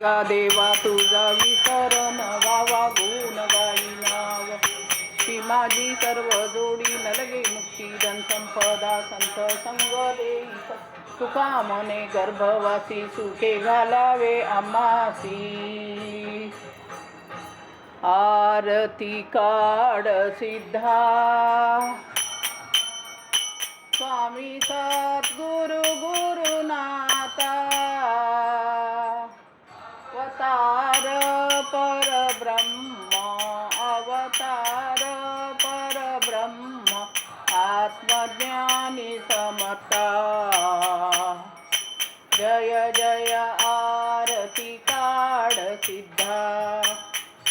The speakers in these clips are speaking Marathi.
गा देवा तुझा विसरण गावा गुण गाई नाव ती माझी सर्व जोडी नलगे मुक्ती धन संपदा संत संग देई तुका मने गर्भवासी सुखे घालावे आमासी आरती काढ सिद्धा स्वामी सद्गुरु गुरुनाथा अवतार परब्रह्म अवतार परब्रह्म आत्मज्ञानी समता जय जय आरती काढ सिद्धा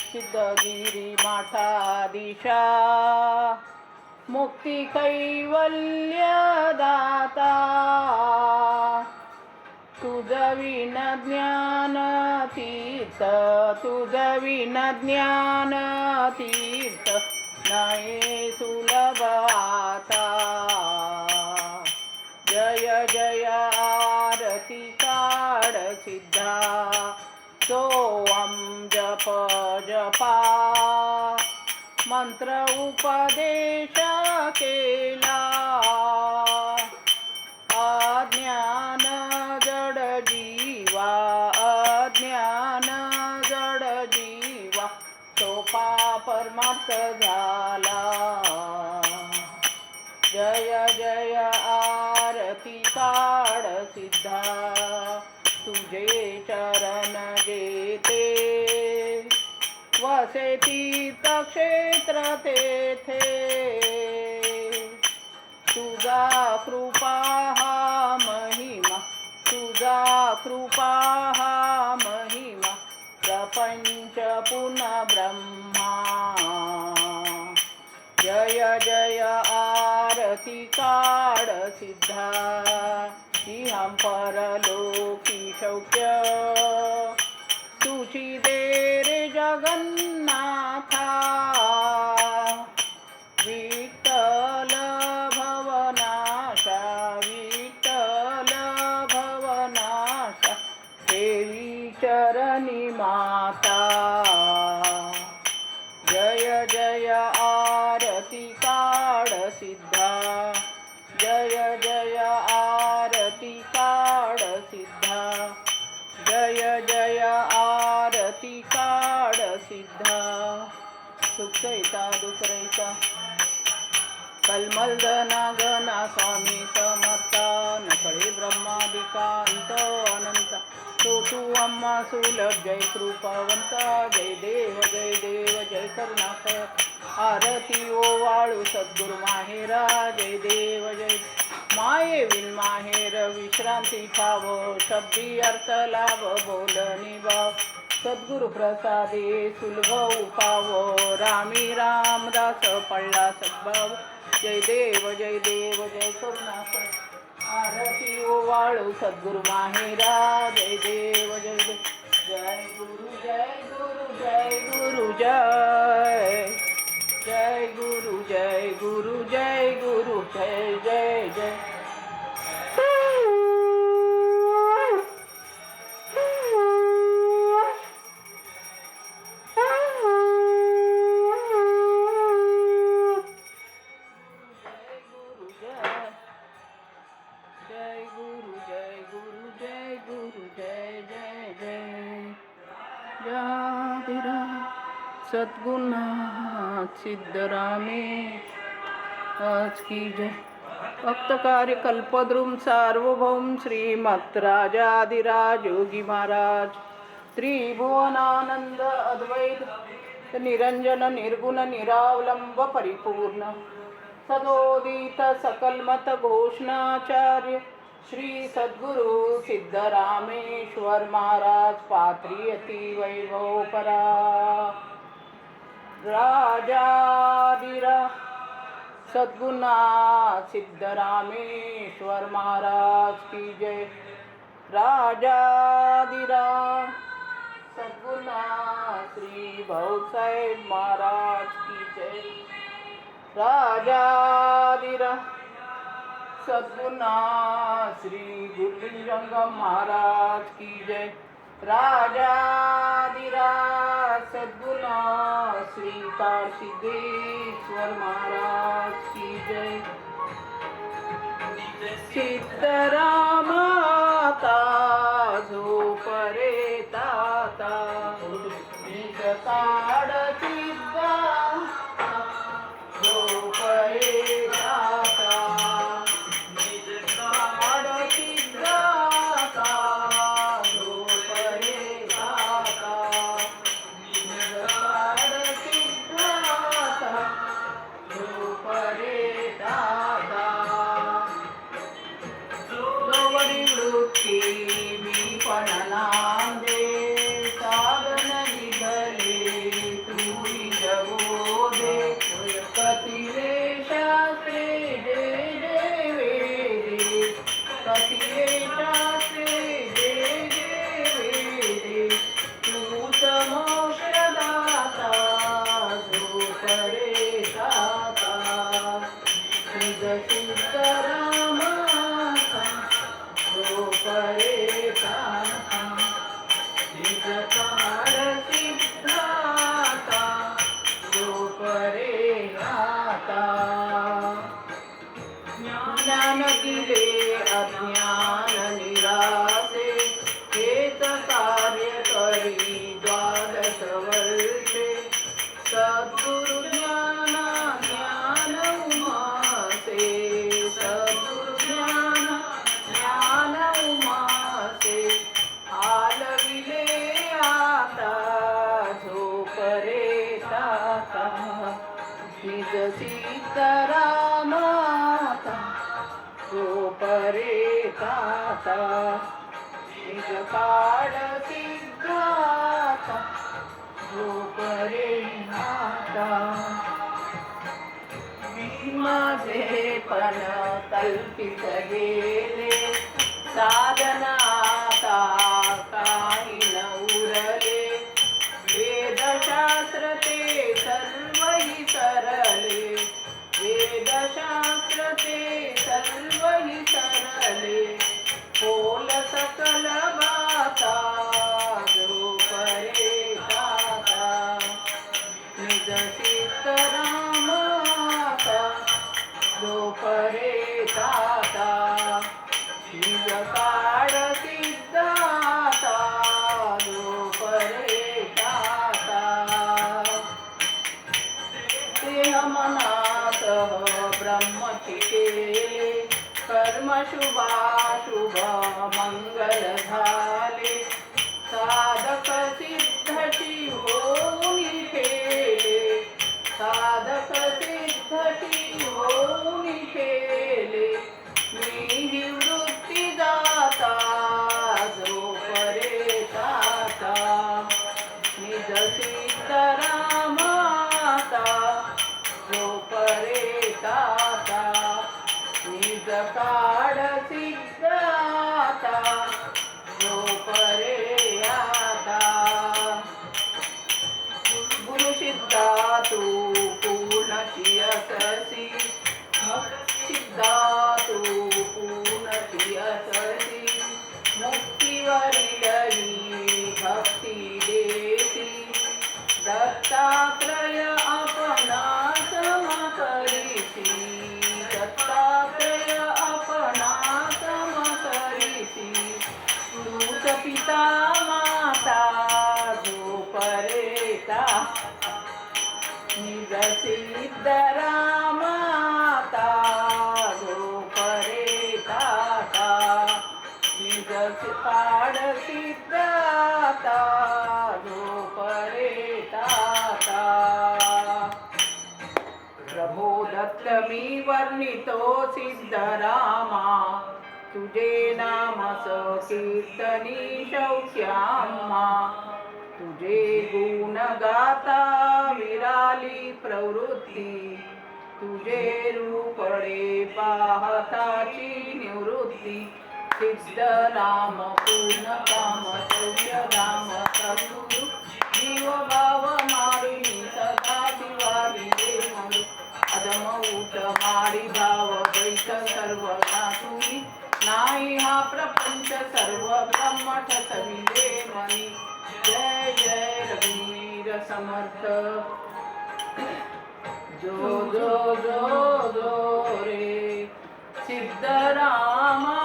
सिद्धगिरी माठा दिशा मुक्ती कैवल्य दाता तुझविन ज्ञान तीर्थ तुझविन ज्ञान तीर्थ नाही सुलभ आता जय जय आरती काढ सिद्धा सोहम जप जपा मंत्र उपदेश केला अज्ञान जड जीवा अज्ञान जड जीवा सोपा परमार्थ झाला जय जय आरती काढ सिद्धा तुझे चरण जेते वसे तीर्थक्षेत्र तेथे तुझा कृपा हा महिमा तुझा कृपा हा महिमा प्रपंच पुन्हा ब्रह्मा जय जय आरती काढ सिद्धा इहं परलोकी शौक्य तुझी दे रे जगन्नाथा विठ्ठल भवनाशा विठ्ठल भवनाशा देवी चरणी माता जय जय आरती काढ सिद्धा जय जय आरती काढ सिद्धा जय जय आरती काढ सिद्धा सुखैता दुसरैता कलमलदना गणा स्वामी समर्था नकळे ब्रह्मादिकांत अनंत तो तू अम्मा सुलभ जय कृपावंता जय देव जय करुणाकर आरती ओवाळू सद्गुरु माहेरा जय देव जय माये विन माहेर विश्रांती ठाव शब्दी अर्थ लाभ बोलणी भाव सद्गुरु प्रसादे सुलभ उपाव रामी रामदास पडला सद्भाव जय देव जय करुणाकर आरती ओवाळू सद्गुरु माहेरा जय देव जय गुरु जय गुरु जय गुरु जय जय गुरु जय गुरु जय गुरु जय जय जय सद्गुरुनाथ सिद्धरामे आज की जय भक्त कार्य कल्पद्रुम सार्वभौम श्रीमत् राजाधिराज योगी महाराज त्रिभुवनानंद अद्वैत निरंजन निर्गुण निरावलंब परिपूर्ण सदोदित सकलमत घोषणाचार्य श्री सद्गुरु सिद्धरामेश्वर महाराज पात्रियती वैभव परा राजाधिराज सद्गुरुनाथ सिद्धरामेश्वर महाराज की जय राजाधिराज सद्गुरुनाथ श्री भाऊसाहेब महाराज की जय राजाधिराज सद्गुरुनाथ श्री गुरुलिंगम महाराज की जय राजाधिराज सद्गुणा श्री सिद्धेश्वर महाराज की जय. सिद्धराम आता झोप रे ताता निज काढ सिद्धा झोप रे ताता निज काढ सिद्धा झोप रे ताता निज काढ सिद्धा झोप रे ताता. जोवरी वृत्ती मी पण नांदे साधन निधले तुझी जगोदे कती रे शास्त्रे जय जय वेदे कती रे शास्त्रे जय जय वेदे तूच मोक्षदाता झोप रे दाता निज सिद्धराम झोप रे दाता निज काढ सिद्धाता झोप रे दाता. ज्ञान दिले अज्ञान निरासे हेच कार्य करी द्वादश वर्षे सद्गुरु ज्ञान उमासे सद्गुरु ज्ञान उमासे हालविले आता झोप रे ताता निज सीताराम आता झोप रे ताता निज काढ सिद्धाता झोप रे आता. माझे पण कल्पित गेले साधना आता काही न उरले वेदशास्त्र ते सर्वही सरले वेदशास्त्र ते सर्वही सरले बोल सकल बाता झोप रे ताता निज सीताराम आता झोप रे ताता निज काढ सिद्धाता झोप रे ताता. देह मनासह ब्रह्मची केले कर्म शुभाशुभ मंगल झाले साधक सिद्धची होऊनी केले साधक सिद्धची होऊनी केले मी ही वृत्ती दाता झोप रे ताता निज सीताराम आता झोप रे ताता निज काढ सिद्धाता झोप रे आता. गुरु सिद्धा तू पूर्णची अससी सिद्धा तू पूर्णची अससी मुक्तीवरील भक्ती देती दत्तात्रय आपणा सम करीसी दत्तात्रय आपणा सम करीसी तूच पिता माता झोप रे ताता निज सिद्धराम आता झोप रे ताता निज काढ सिद्धाता झोप रे ताता. प्रभो दत्त मी वर्णितो सिद्धरामा तुझे नाम कीर्तनी शौक्याम्मा तुझे गुण गाता विराली प्रवृत्ती तुझे रूपडे पाहताची निवृत्ती सिद्धराम पूर्ण काम सौख्य राम सद्गुरु जीव भाव मारिणी सदा दिवाळी म्हणू अदम उठ माडी भाव बैठ सर्व नातुनी नाही हा प्रपंच सर्व ब्रह्मठ सविले मनी समर्थ जो जो जो जो रे सिद्धरामा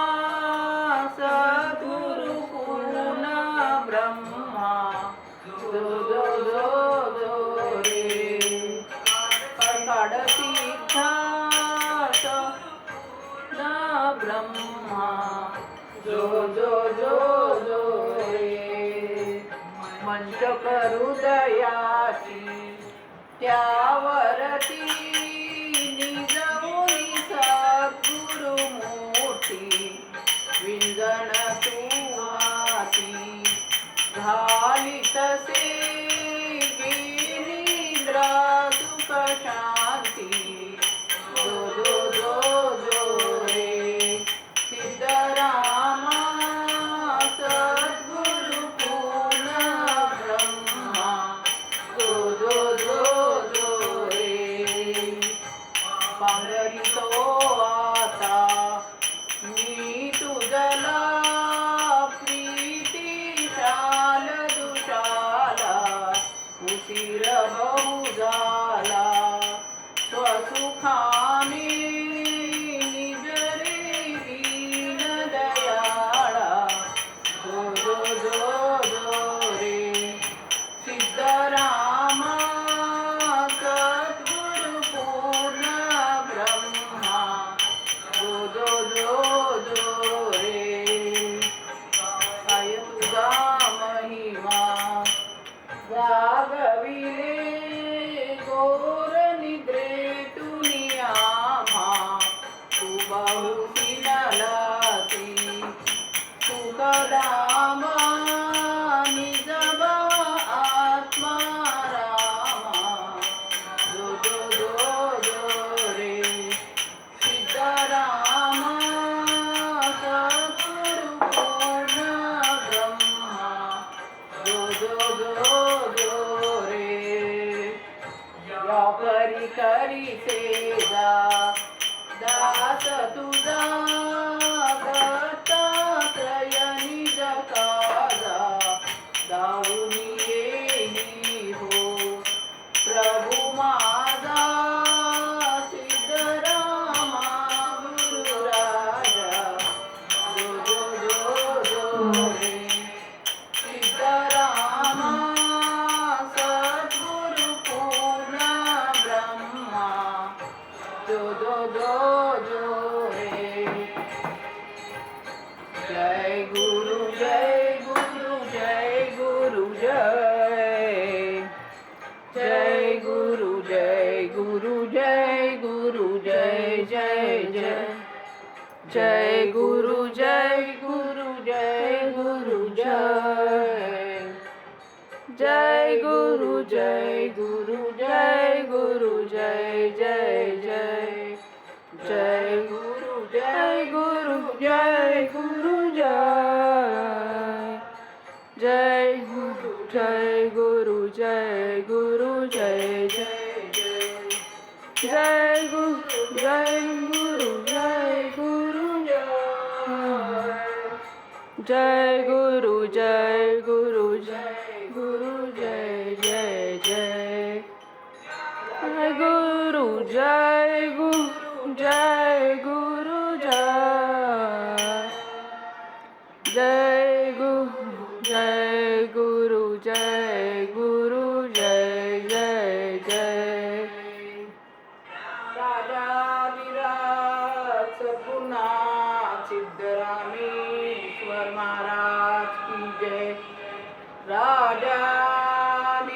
सद्गुरु पूर्ण ब्रह्मा जो जो जो जो रे काड सिद्धार्थ ना ब्रह्मा जो जो जो जो रे मंच हृदयाची त्यावरती निजवून सद्गुरु मोठी विंजन तुमाती झाली तसे गिरिंद्र सुख शांती जो जो जो जो रे सिद्धरामा सद्गुरु पूर्ण ब्रह्मा जो जो जो जो रे पांगरितो आता मी तुझला प्रीती शाल दुशाला उशीर बहु झाला स्वसुखाने निज रे दीन दयाळा जो जो जो जो रे सिद्धरामा सद्गुरु पूर्ण ब्रह्मा जो जो जो जो रे काय तुझा महिमा जागविले घोर निद्रेतून आम्हा तू बहुसीन लासी सुखधामा निजबा आत्मा रामा जो जो जो जो रे सिद्धरामा सद्गुरु पूर्ण ब्रह्मा जो जो जो जो रे या परी करी सेजा दास तुझा दत्तात्रय निज काजा दाऊनी येई हो प्रभु माझा सिद्धरामा गुरु राजा जो जो जो जो रे सिद्धरामा सद्गुरु पूर्ण ब्रह्मा जो जो जो जो रे जय गुरु जय गुरु जय गुरु जय जय गुरु जय गुरु जय गुरु जय जय जय जय गुरु जय गुरु जय गुरु जय जय गुरु जय गुरु जय गुरु जय जय जय जय गुरु जय गुरु जय गुरु जय जय गुरु जय गुरु जय गुरु जय जय जय जय गुरु जय गुरु जय गुरु जय जय गुरु जय गुरु जय गुरु जय जय जय जय गुरु जय गुरु जय गुरु जय जय गुरु जय गुरु जय गुरु जय जय जय राजाधिराज सद्गुणा सिद्धरामेश्वर महाराज की जय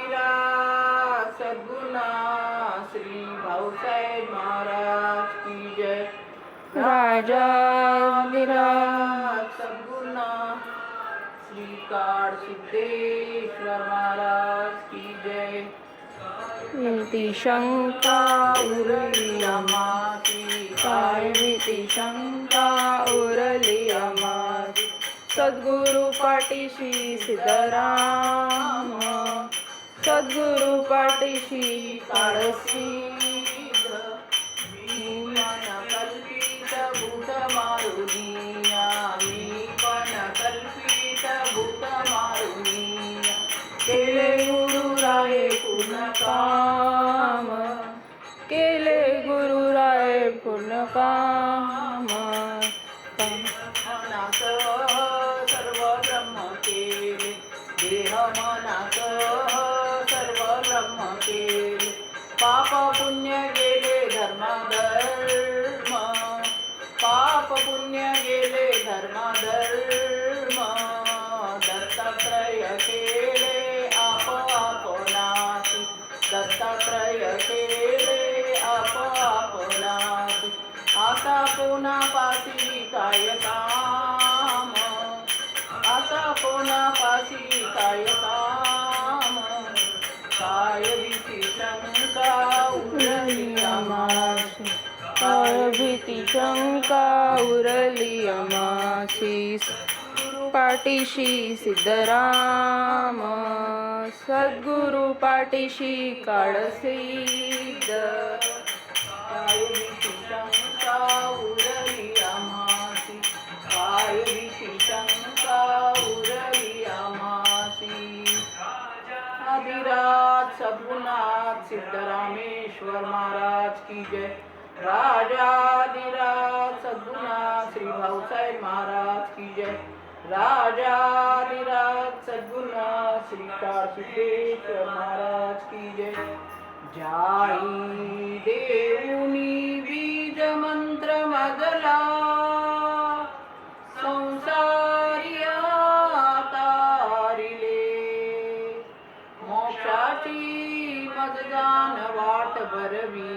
राजाधिराज सद्गुणा श्री भाऊसाहेब महाराज की जय राजाधिराज सद्गुणा श्री काळ सिद्धेश्वर महाराज की जय भीती शंका उरली आम्हाची काय भीती शंका उरली आम्हाची सद्गुरु पाठीशी सिद्धराम सद्गुरु पाठीशी काळसिद्ध मी मन कल्पित भूत मारुनिया मी पण कल्पित भूत मारुनिया केले गुरु राये पूर्ण काम, केले गुरुराय पूर्ण काम. मनास सर्व ब्रह्म केले, देह मनास सर्व ब्रह्म केले. पाप पुण्य गेले धर्म, पाप पुण्य गेले धर्म. दत्तात्रय केले आपणासी, दत्तात्रय केले आपणासी. आता कोणापासी काय काम, आता कोणापासी काय काम. काय भीती शंका उरली आमासी, काय भीती शंका उरली आमासी. पाठीशी सिद्धराम, सद्गुरु पाठीशी काळसिद्ध. काय भीती शंका उरली आमासी, काय भीती शंका उरली आमासी. आदिराज सद्गुरुनाथ सिद्धरामेश्वर महाराज की जय. राजाधिराज सद्गुरुनाथ श्री भाऊसाहेब महाराज की जय. राजाधिराज सद्गुरुनाथ श्री काळसिद्धेश्वर महाराज की जय. जाई देऊनी बीज मंत्र मजला, संसारिया तारिले. मोक्षाची मजदान वाट बरवी,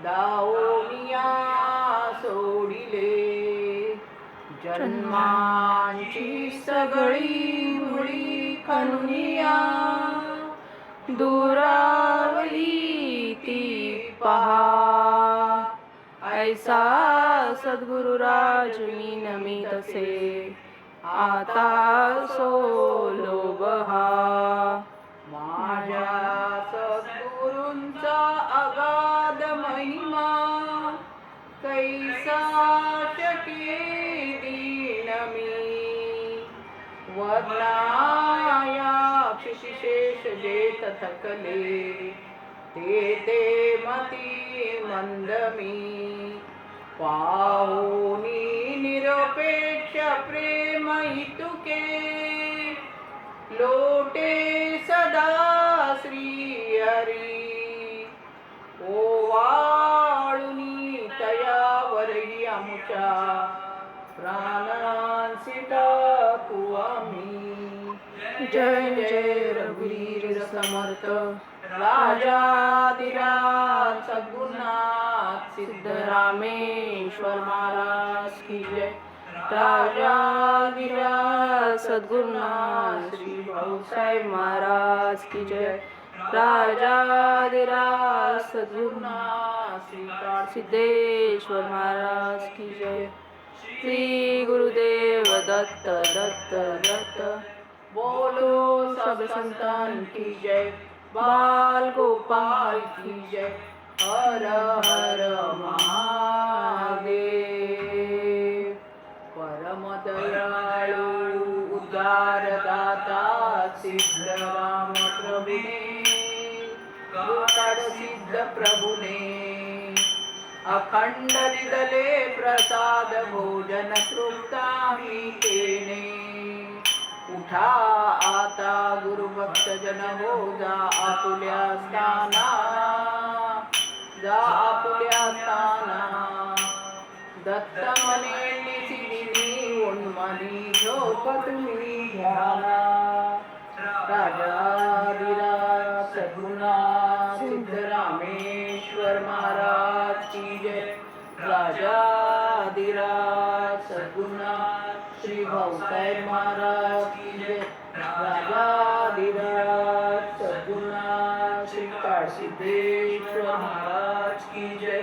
दाओनिया सोडिले. जन्मांची सगळी मुळी खणुनिया, दुरावली ती पहा. ऐसा सद्गुरुराज मी नमी तसे, आता सोलो बहा. माझ्या सद्गुरूंचा अगाध महिमा, कैसा शके दीन मी. वर्णाया शिशेष जेत थकले, ते मती मंद मी. पाहुनी निरपेक्ष प्रेम इतुके, लोटे सदा श्री हरी. ओवाळुनी तयावरही आमुच्या, प्राणांसी टाकू आम्ही. जय जय रघुवीर समर्थ राजाधिराज सद्गुरुनाथ सिद्धरामेश्वर महाराज की जय. राजाधिराज सद्गुरुनाथ श्री भाऊसाहेब महाराज की जय. राजाधिराज सद्गुरुनाथ श्री काळसिद्धेश्वर महाराज की जय. श्री गुरुदेव दत्त दत्त दत्त. बोलो सब संतान की जय. बाल गोपाल की जय. हर हर महादेव. परम दयाळु उद्धारदाता सिद्धराम प्रभुने, गोपाळ सिद्ध प्रभुने. अखंड दिदले प्रसाद भोजन तृप्तामी तेने. उठा आता गुरुभक्त जन हो, जा आपुल्या स्थाना, जा आपुल्या स्थाना. दत्त मने निसिनी उन्मनी झोप तुम्ही घ्याना. राजाधिराज सद्गुरुनाथ सिद्धरामेश्वर महाराज की जय. राजाधिराज सद्गुरुनाथ श्री भाऊसाहेब महाराज की जय. राजाधिराज सद्गुरुनाथ श्री काळसिद्धेश्वर महाराज की जय.